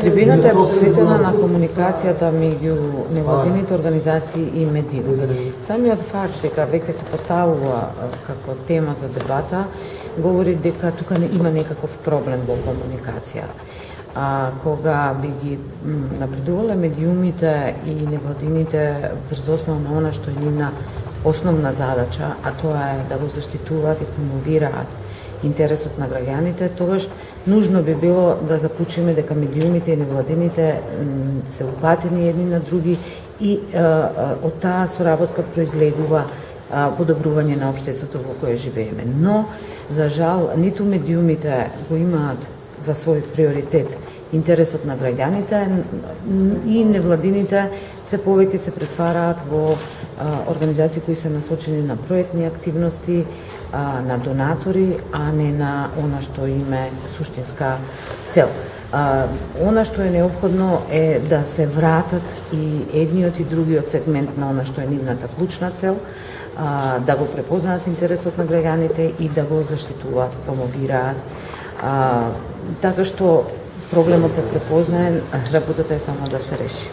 Трибината е посветена на комуникацијата меѓу невладините организации и медиуми. Самиот факт дека веќе се поставува како тема за дебата говори дека тука има некаков проблем во комуникација. Кога би ги напредувале медиумите и невладините врз основа на она што е нивна основна задача, а тоа е да го заштитуваат и промовираат интересот на граѓаните, тогаш нужно би било да заклучиме дека медиумите и невладините се упатени едни на други и од таа соработка произлегува подобрување на општеството во кое живееме. Но, за жал, ниту медиумите го имаат за свој приоритет интересот на граѓаните и невладините се повеќе се претвараат во организации кои се насочени на проектни активности, на донатори, а не на она што име суштинска цел. Она што е необходно е да се вратат и едниот и другиот сегмент на она што е нивната клучна цел, да го препознаат интересот на граѓаните и да го заштитуваат, промовираат. Така што проблемот е препознаен, работата е само да се реши.